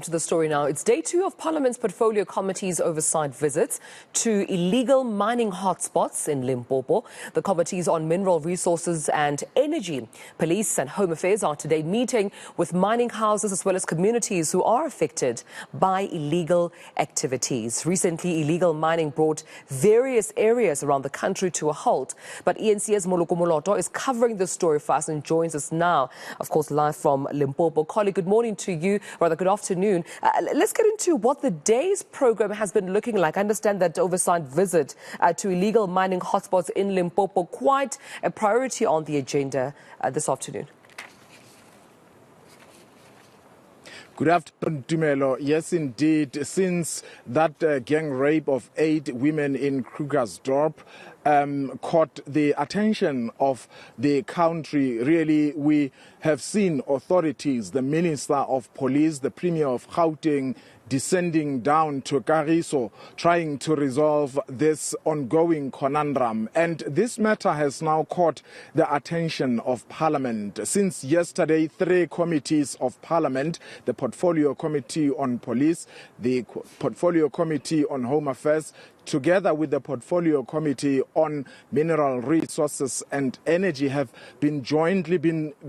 to the story now. It's day 2 of Parliament's Portfolio Committee's oversight visits to illegal mining hotspots in Limpopo. The committees on mineral resources and energy, police and home affairs are today meeting with mining houses as well as communities who are affected by illegal activities. Recently, illegal mining brought various areas around the country to a halt. But eNCA's Moloko Moloto is covering this story for us and joins us now, of course, live from Limpopo. Colleague, good morning to you, rather good afternoon. Let's get into what the day's program has been looking like. I understand that oversight visit to illegal mining hotspots in Limpopo, quite a priority on the agenda this afternoon. Good afternoon, Tumelo. Yes, indeed. Since that gang rape of 8 women in Krugersdorp caught the attention of the country, really, we have seen authorities, the Minister of Police, the Premier of Gauteng, descending down to Kagiso, trying to resolve this ongoing conundrum. And this matter has now caught the attention of Parliament. Since yesterday, 3 committees of Parliament, the Portfolio Committee on Police, the Portfolio Committee on Home Affairs, together with the Portfolio Committee on Mineral Resources and Energy, have been jointly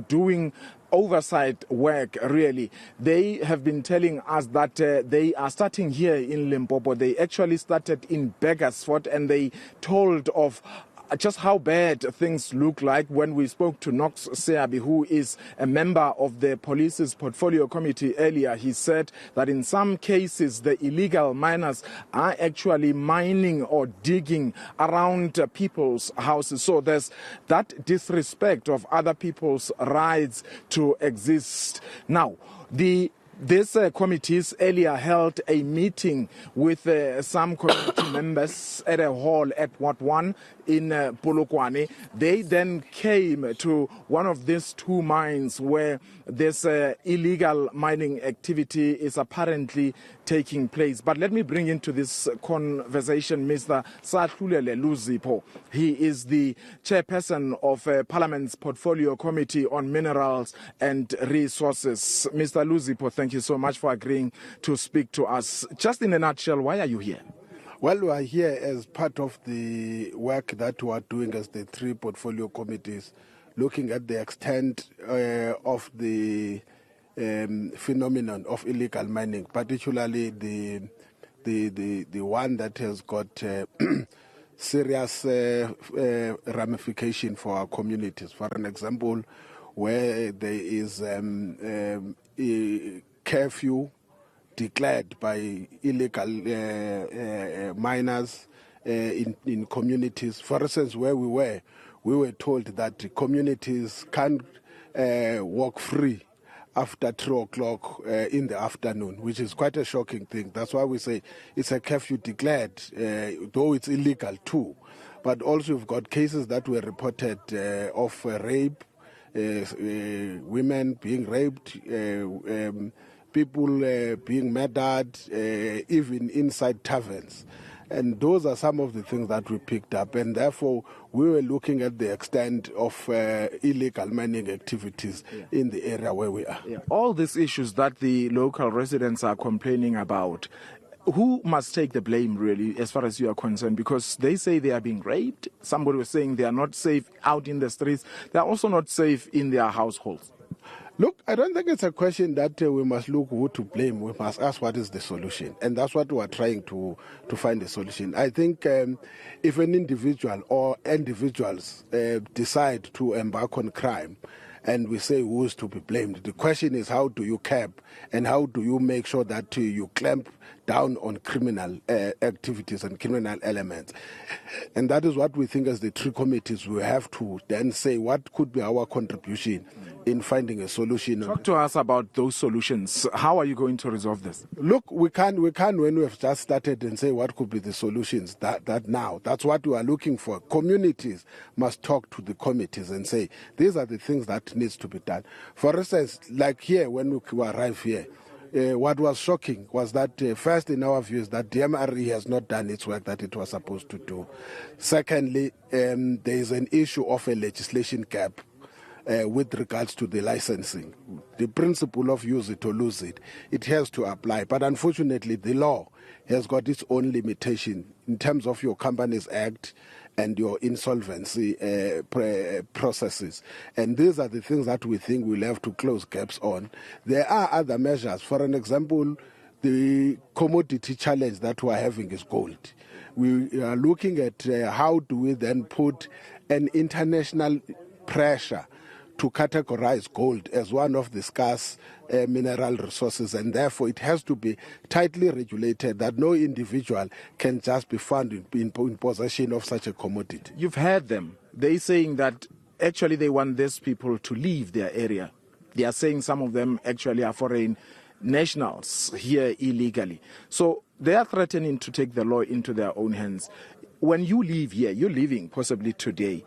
doing oversight work, really. They have been telling us that they are starting here in Limpopo. They actually started in Beggersford, and they told of just how bad things look like. When we spoke to Knox Seabi, who is a member of the police's portfolio committee earlier, he said that in some cases the illegal miners are actually mining or digging around people's houses. So there's that disrespect of other people's rights to exist. Now, these committees earlier held a meeting with some committee members at a hall at Ward 1 in Polokwane. They then came to one of these 2 mines where this illegal mining activity is apparently taking place. But let me bring into this conversation Mr. Sahlulele Luzipo. He is the chairperson of Parliament's Portfolio Committee on Minerals and Resources. Mr. Luzipo, thank you so much for agreeing to speak to us. Just in a nutshell, why are you here? Well, we are here as part of the work that we are doing as the 3 portfolio committees, looking at the extent of the phenomenon of illegal mining, particularly the one that has got serious ramification for our communities. For an example, where there is a curfew declared by illegal miners in communities. For instance, where we were told that communities can't walk free after 3 o'clock in the afternoon, which is quite a shocking thing. That's why we say it's a curfew declared, though it's illegal too. But also we've got cases that were reported of rape, women being raped, people being murdered, even inside taverns. And those are some of the things that we picked up. And therefore, we were looking at the extent of illegal mining activities in the area where we are. All these issues that the local residents are complaining about, who must take the blame, really, as far as you are concerned? Because they say they are being raped. Somebody was saying they are not safe out in the streets. They are also not safe in their households. Look, I don't think it's a question that we must look who to blame. We must ask what is the solution. And that's what we are trying to find a solution. I think if an individual or individuals decide to embark on crime, and we say who is to be blamed, the question is how do you curb and how do you make sure that you clamp down on criminal activities and criminal elements. And that is what we think as the 3 committees we have to then say what could be our contribution in finding a solution. Talk to us about those solutions. How are you going to resolve this? Look, we can when we have just started and say what could be the solutions that now. That's what we are looking for. Communities must talk to the committees and say these are the things that needs to be done. For instance, like here when we arrive here, what was shocking was that first in our view is that the MRE has not done its work that it was supposed to do. Secondly, there is an issue of a legislation gap with regards to the licensing. The principle of use it or lose it, it has to apply. But unfortunately, the law has got its own limitation in terms of your Companies Act and your insolvency processes. And these are the things that we think we'll have to close gaps on. There are other measures. For an example, the commodity challenge that we're having is gold. We are looking at how do we then put an international pressure to categorize gold as one of the scarce mineral resources, and therefore it has to be tightly regulated that no individual can just be found in possession of such a commodity. You've heard them. They're saying that actually they want these people to leave their area. They are saying some of them actually are foreign nationals here illegally. So they are threatening to take the law into their own hands. When you leave here, you're leaving possibly today.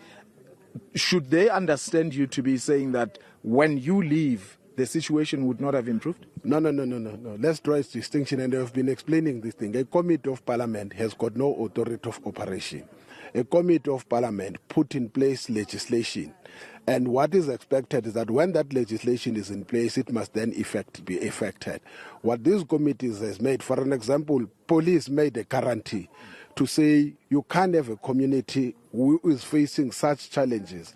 Should they understand you to be saying that when you leave, the situation would not have improved? No. Let's draw a distinction, and I've been explaining this thing. A committee of parliament has got no authority of operation. A committee of parliament put in place legislation, and what is expected is that when that legislation is in place, it must then be effected. What these committees has made, for an example, police made a guarantee to say you can't have a community who is facing such challenges,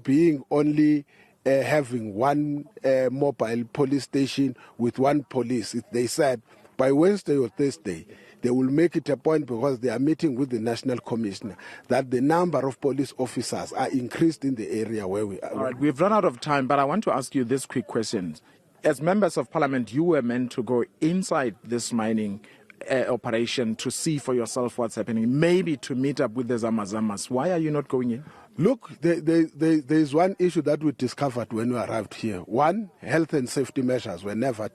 being only having one mobile police station with one police. They said by Wednesday or Thursday, they will make it a point, because they are meeting with the National Commissioner, that the number of police officers are increased in the area where we are. All right, we've run out of time, but I want to ask you this quick question. As members of parliament, you were meant to go inside this mining operation to see for yourself what's happening, maybe to meet up with the Zamazamas. Why are you not going in? Look, there's one issue that we discovered when we arrived here. One, health and safety measures were never,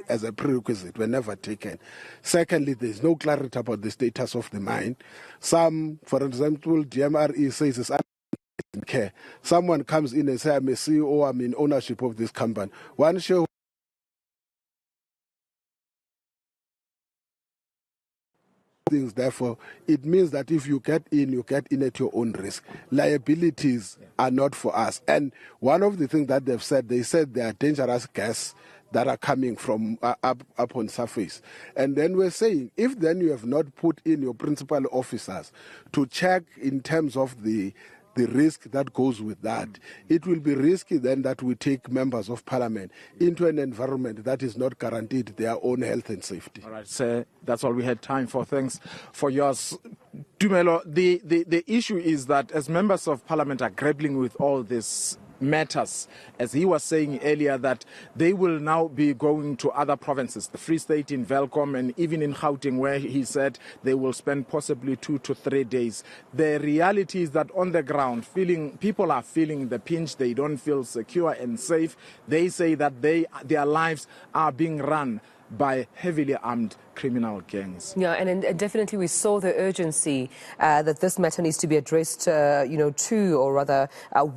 as a prerequisite, were never taken. Secondly, there's no clarity about the status of the mine. Some, for example, DMRE says it's care. Someone comes in and says, I'm a CEO, I'm in ownership of this company. One shareholder things, therefore, it means that if you get in at your own risk. Liabilities are not for us. And one of the things that they've said, they said there are dangerous gas that are coming from up on surface. And then we're saying, if then you have not put in your principal officers to check in terms of the risk that goes with that, it will be risky then that we take members of parliament into an environment that is not guaranteed their own health and safety. All right, sir, that's all we had time for. Thanks for yours. Tumelo, the issue is that as members of parliament are grappling with all this matters, as he was saying earlier, that they will now be going to other provinces, the Free State, in Velkom, and even in Gauteng, where he said they will spend possibly 2 to 3 days. The reality is that on the ground, people are feeling the pinch. They don't feel secure and safe. They say that their lives are being run by heavily armed criminal gangs. Yeah, and definitely we saw the urgency that this matter needs to be addressed, to, or rather,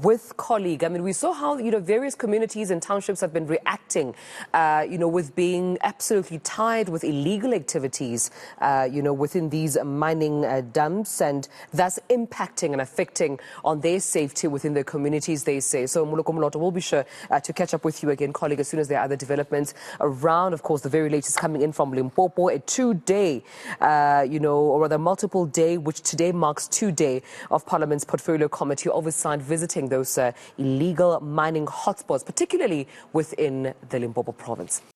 with colleague. I mean, we saw how, various communities and townships have been reacting, with being absolutely tied with illegal activities, within these mining dumps, and thus impacting and affecting on their safety within their communities, they say. So, Moloko Moloto, we'll be sure to catch up with you again, colleague, as soon as there are other developments around, of course, the very latest coming in from Limpopo, a 2-day, or rather multiple day, which today marks 2-day of Parliament's Portfolio Committee oversight visiting those illegal mining hotspots, particularly within the Limpopo province.